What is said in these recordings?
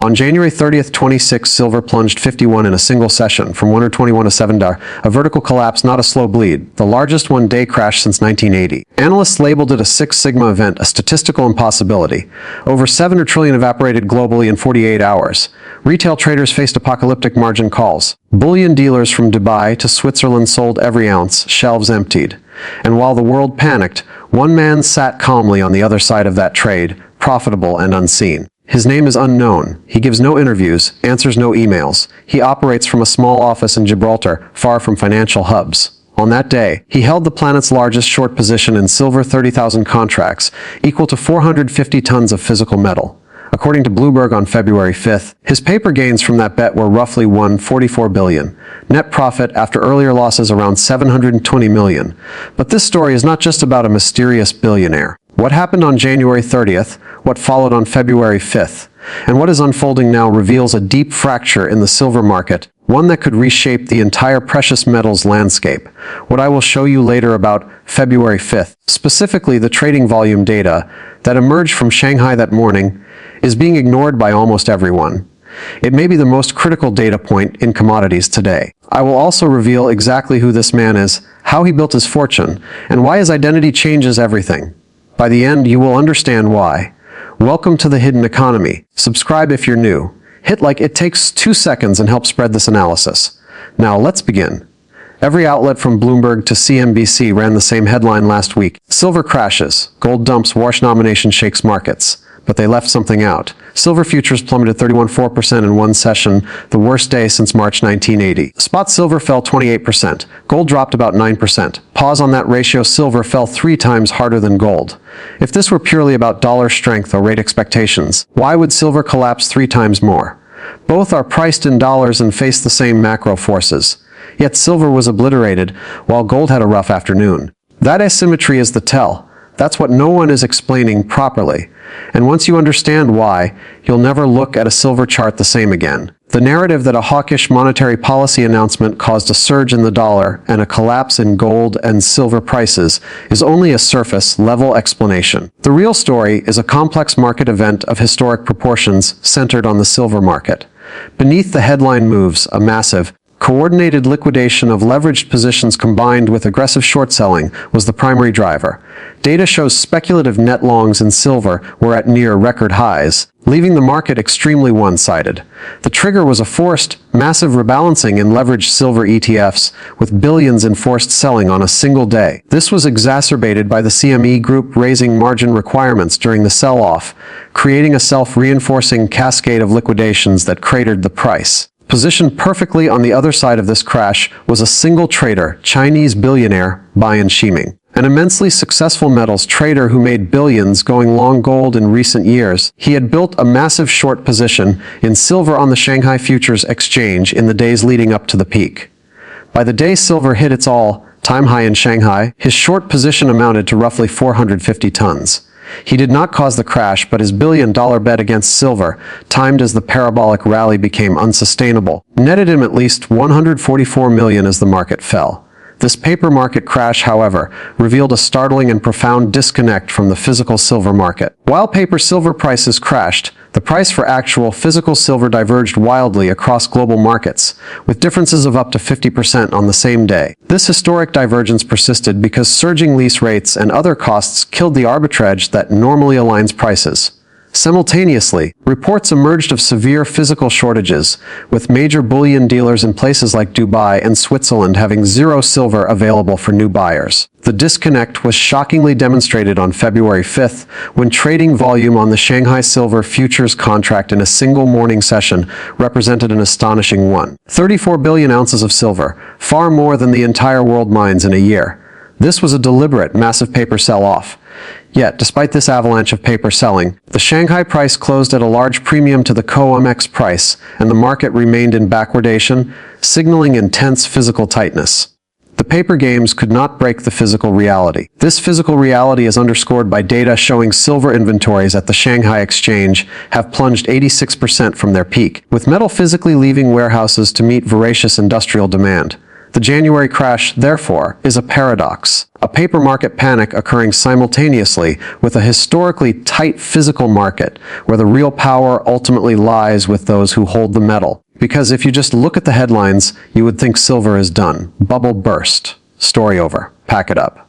On January 30th, 26, silver plunged 51 in a single session, from $121 to $7, a vertical collapse, not a slow bleed, the largest one-day crash since 1980. Analysts labeled it a Six Sigma event, a statistical impossibility. Over $7 trillion evaporated globally in 48 hours. Retail traders faced apocalyptic margin calls. Bullion dealers from Dubai to Switzerland sold every ounce, shelves emptied. And while the world panicked, one man sat calmly on the other side of that trade, profitable and unseen. His name is unknown. He gives no interviews, answers no emails. He operates from a small office in Gibraltar, far from financial hubs. On that day, he held the planet's largest short position in silver, 30,000 contracts, equal to 450 tons of physical metal. According to Bloomberg on February 5th, his paper gains from that bet were roughly $144 billion. Net profit after earlier losses around $720 million. But this story is not just about a mysterious billionaire. What happened on January 30th, what followed on February 5th, and what is unfolding now reveals a deep fracture in the silver market, one that could reshape the entire precious metals landscape. What I will show you later about February 5th, specifically the trading volume data that emerged from Shanghai that morning, is being ignored by almost everyone. It may be the most critical data point in commodities today. I will also reveal exactly who this man is, how he built his fortune, and why his identity changes everything. By the end, you will understand why. Welcome to the hidden economy. Subscribe if you're new. Hit like. It takes 2 seconds and help spread this analysis. Now let's begin. Every outlet from Bloomberg to CNBC ran the same headline last week. Silver crashes. Gold dumps. Warsh nomination shakes markets. But they left something out. Silver futures plummeted 31.4% in one session, the worst day since March 1980. Spot silver fell 28%. Gold dropped about 9%. Pause on that ratio, silver fell 3 times harder than gold. If this were purely about dollar strength or rate expectations, why would silver collapse 3 times more? Both are priced in dollars and face the same macro forces. Yet silver was obliterated, while gold had a rough afternoon. That asymmetry is the tell. That's what no one is explaining properly. And once you understand why, you'll never look at a silver chart the same again. The narrative that a hawkish monetary policy announcement caused a surge in the dollar and a collapse in gold and silver prices is only a surface-level explanation. The real story is a complex market event of historic proportions centered on the silver market. Beneath the headline moves, a massive, coordinated liquidation of leveraged positions combined with aggressive short selling was the primary driver. Data shows speculative net longs in silver were at near record highs, leaving the market extremely one-sided. The trigger was a forced, massive rebalancing in leveraged silver ETFs, with billions in forced selling on a single day. This was exacerbated by the CME Group raising margin requirements during the sell-off, creating a self-reinforcing cascade of liquidations that cratered the price. Positioned perfectly on the other side of this crash was a single trader, Chinese billionaire Bian Shiming. An immensely successful metals trader who made billions going long gold in recent years, he had built a massive short position in silver on the Shanghai Futures Exchange in the days leading up to the peak. By the day silver hit its all-time high in Shanghai, his short position amounted to roughly 450 tons. He did not cause the crash, but his billion-dollar bet against silver, timed as the parabolic rally became unsustainable, netted him at least $144 million as the market fell. This paper market crash, however, revealed a startling and profound disconnect from the physical silver market. While paper silver prices crashed, the price for actual physical silver diverged wildly across global markets, with differences of up to 50% on the same day. This historic divergence persisted because surging lease rates and other costs killed the arbitrage that normally aligns prices. Simultaneously, reports emerged of severe physical shortages, with major bullion dealers in places like Dubai and Switzerland having zero silver available for new buyers. The disconnect was shockingly demonstrated on February 5th, when trading volume on the Shanghai Silver Futures contract in a single morning session represented an astonishing 34 billion ounces of silver, far more than the entire world mines in a year. This was a deliberate, massive paper sell-off. Yet, despite this avalanche of paper selling, the Shanghai price closed at a large premium to the COMEX price, and the market remained in backwardation, signaling intense physical tightness. The paper games could not break the physical reality. This physical reality is underscored by data showing silver inventories at the Shanghai Exchange have plunged 86% from their peak, with metal physically leaving warehouses to meet voracious industrial demand. The January crash, therefore, is a paradox, a paper market panic occurring simultaneously with a historically tight physical market where the real power ultimately lies with those who hold the metal. Because if you just look at the headlines, you would think silver is done. Bubble burst. Story over. Pack it up.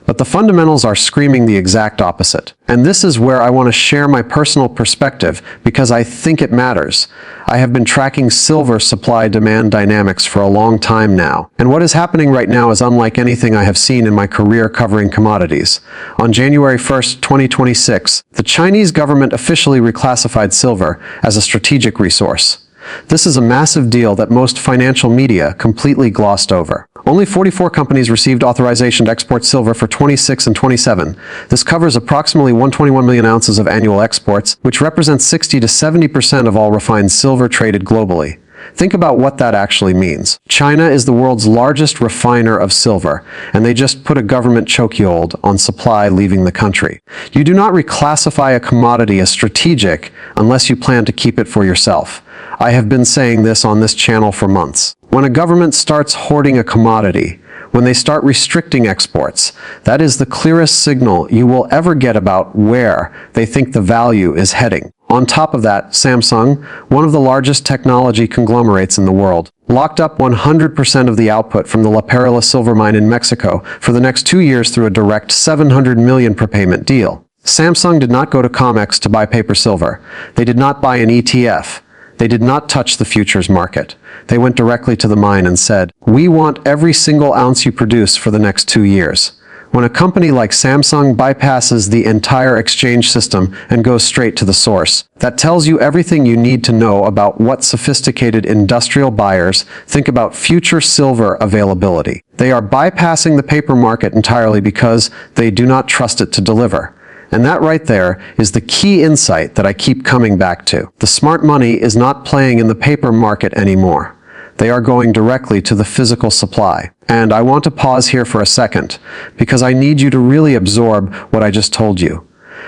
But the fundamentals are screaming the exact opposite. And this is where I want to share my personal perspective because I think it matters. I have been tracking silver supply-demand dynamics for a long time now. And what is happening right now is unlike anything I have seen in my career covering commodities. On January 1st, 2026, the Chinese government officially reclassified silver as a strategic resource. This is a massive deal that most financial media completely glossed over. Only 44 companies received authorization to export silver for 26 and 27. This covers approximately 121 million ounces of annual exports, which represents 60 to 70% of all refined silver traded globally. Think about what that actually means. China is the world's largest refiner of silver, and they just put a government chokehold on supply leaving the country. You do not reclassify a commodity as strategic unless you plan to keep it for yourself. I have been saying this on this channel for months. When a government starts hoarding a commodity, when they start restricting exports, that is the clearest signal you will ever get about where they think the value is heading. On top of that, Samsung, one of the largest technology conglomerates in the world, locked up 100% of the output from the La Perla silver mine in Mexico for the next 2 years through a direct $700 million per payment deal. Samsung did not go to COMEX to buy paper silver. They did not buy an ETF. They did not touch the futures market. They went directly to the mine and said, "We want every single ounce you produce for the next 2 years." When a company like Samsung bypasses the entire exchange system and goes straight to the source, that tells you everything you need to know about what sophisticated industrial buyers think about future silver availability. They are bypassing the paper market entirely because they do not trust it to deliver. And that right there is the key insight that I keep coming back to. The smart money is not playing in the paper market anymore. They are going directly to the physical supply. And I want to pause here for a second, because I need you to really absorb what I just told you.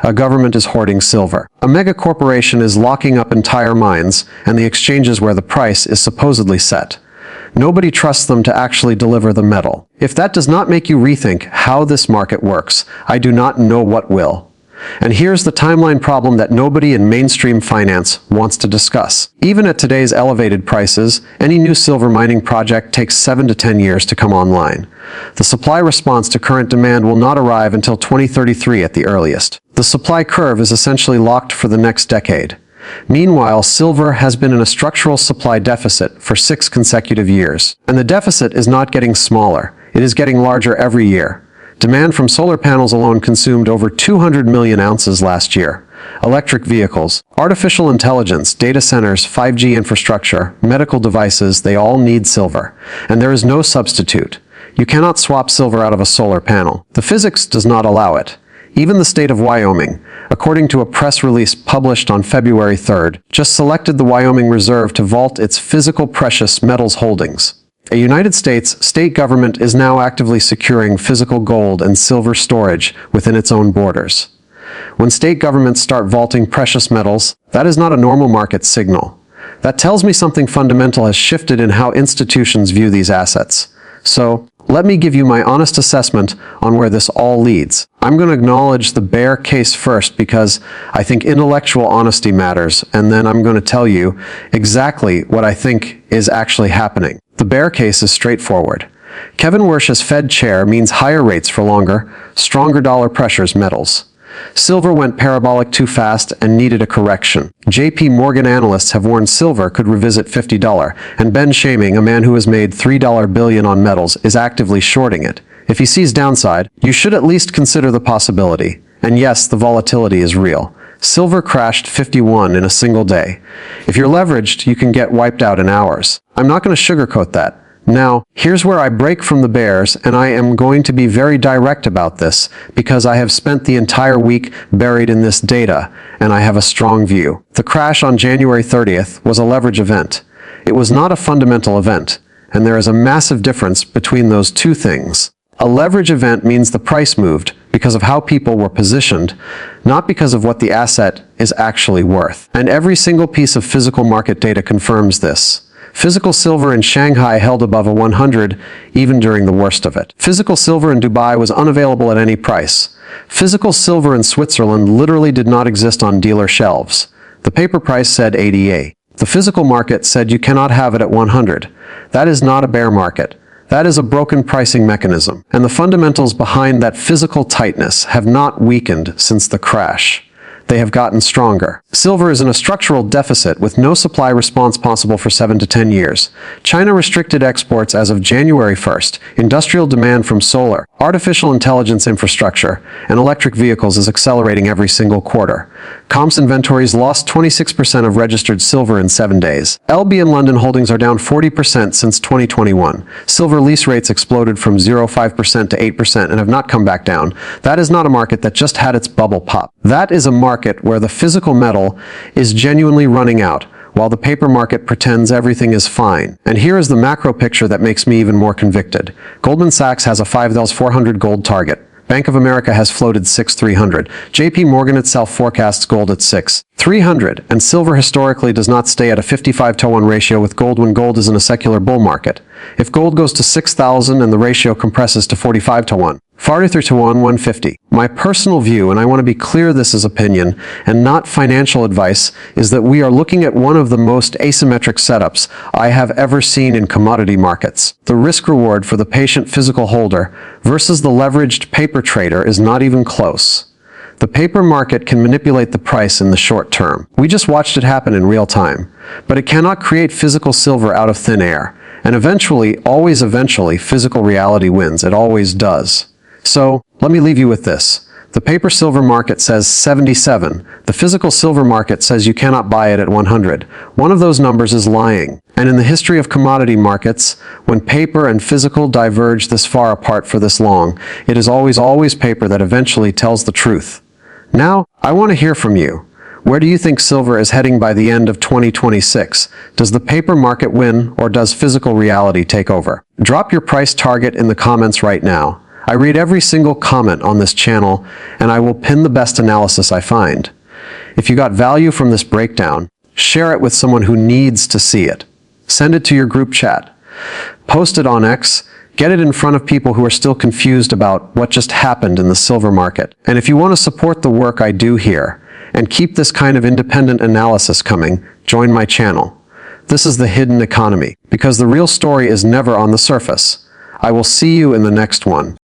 A government is hoarding silver. A mega corporation is locking up entire mines and the exchanges where the price is supposedly set. Nobody trusts them to actually deliver the metal. If that does not make you rethink how this market works, I do not know what will. And here's the timeline problem that nobody in mainstream finance wants to discuss. Even at today's elevated prices, any new silver mining project takes 7 to 10 years to come online. The supply response to current demand will not arrive until 2033 at the earliest. The supply curve is essentially locked for the next decade. Meanwhile, silver has been in a structural supply deficit for 6 consecutive years. And the deficit is not getting smaller. It is getting larger every year. Demand from solar panels alone consumed over 200 million ounces last year. Electric vehicles, artificial intelligence, data centers, 5G infrastructure, medical devices, they all need silver. And there is no substitute. You cannot swap silver out of a solar panel. The physics does not allow it. Even the state of Wyoming, according to a press release published on February 3rd, just selected the Wyoming Reserve to vault its physical precious metals holdings. A United States state government is now actively securing physical gold and silver storage within its own borders. When state governments start vaulting precious metals, that is not a normal market signal. That tells me something fundamental has shifted in how institutions view these assets. So, let me give you my honest assessment on where this all leads. I'm going to acknowledge the bear case first because I think intellectual honesty matters, and then I'm going to tell you exactly what I think is actually happening. The bear case is straightforward. Kevin Warsh as Fed chair means higher rates for longer, stronger dollar pressures metals. Silver went parabolic too fast and needed a correction. JP Morgan analysts have warned silver could revisit $50, and Ben Shaming, a man who has made $3 billion on metals, is actively shorting it. If he sees downside, you should at least consider the possibility. And yes, the volatility is real. Silver crashed 51 in a single day. If you're leveraged, you can get wiped out in hours. I'm not going to sugarcoat that. Now, here's where I break from the bears, and I am going to be very direct about this because I have spent the entire week buried in this data, and I have a strong view. The crash on January 30th was a leverage event. It was not a fundamental event, and there is a massive difference between those two things. A leverage event means the price moved because of how people were positioned, not because of what the asset is actually worth. And every single piece of physical market data confirms this. Physical silver in Shanghai held above a 100 even during the worst of it. Physical silver in Dubai was unavailable at any price. Physical silver in Switzerland literally did not exist on dealer shelves. The paper price said 88. The physical market said you cannot have it at 100. That is not a bear market. That is a broken pricing mechanism. And the fundamentals behind that physical tightness have not weakened since the crash. They have gotten stronger. Silver is in a structural deficit with no supply response possible for 7 to 10 years. China restricted exports as of January 1st. Industrial demand from solar, artificial intelligence infrastructure, and electric vehicles is accelerating every single quarter. Comps inventories lost 26% of registered silver in 7 days. LB and London holdings are down 40% since 2021. Silver lease rates exploded from 0.5% to 8% and have not come back down. That is not a market that just had its bubble pop. That is a market where the physical metal is genuinely running out, while the paper market pretends everything is fine. And here is the macro picture that makes me even more convicted. Goldman Sachs has a 5,400 gold target. Bank of America has floated 6,300. JP Morgan itself forecasts gold at 6,300. And silver historically does not stay at a 55-to-1 ratio with gold when gold is in a secular bull market. If gold goes to 6,000 and the ratio compresses to 45-to-1, farther to 150. My personal view, and I want to be clear this is opinion and not financial advice, is that we are looking at one of the most asymmetric setups I have ever seen in commodity markets. The risk-reward for the patient physical holder versus the leveraged paper trader is not even close. The paper market can manipulate the price in the short term. We just watched it happen in real time. But it cannot create physical silver out of thin air. And eventually, always eventually, physical reality wins. It always does. So, let me leave you with this. The paper silver market says 77. The physical silver market says you cannot buy it at 100. One of those numbers is lying. And in the history of commodity markets, when paper and physical diverge this far apart for this long, it is always paper that eventually tells the truth. Now, I want to hear from you. Where do you think silver is heading by the end of 2026? Does the paper market win, or does physical reality take over? Drop your price target in the comments right now. I read every single comment on this channel, and I will pin the best analysis I find. If you got value from this breakdown, share it with someone who needs to see it. Send it to your group chat. Post it on X. Get it in front of people who are still confused about what just happened in the silver market. And if you want to support the work I do here, and keep this kind of independent analysis coming, join my channel. This is the hidden economy, because the real story is never on the surface. I will see you in the next one.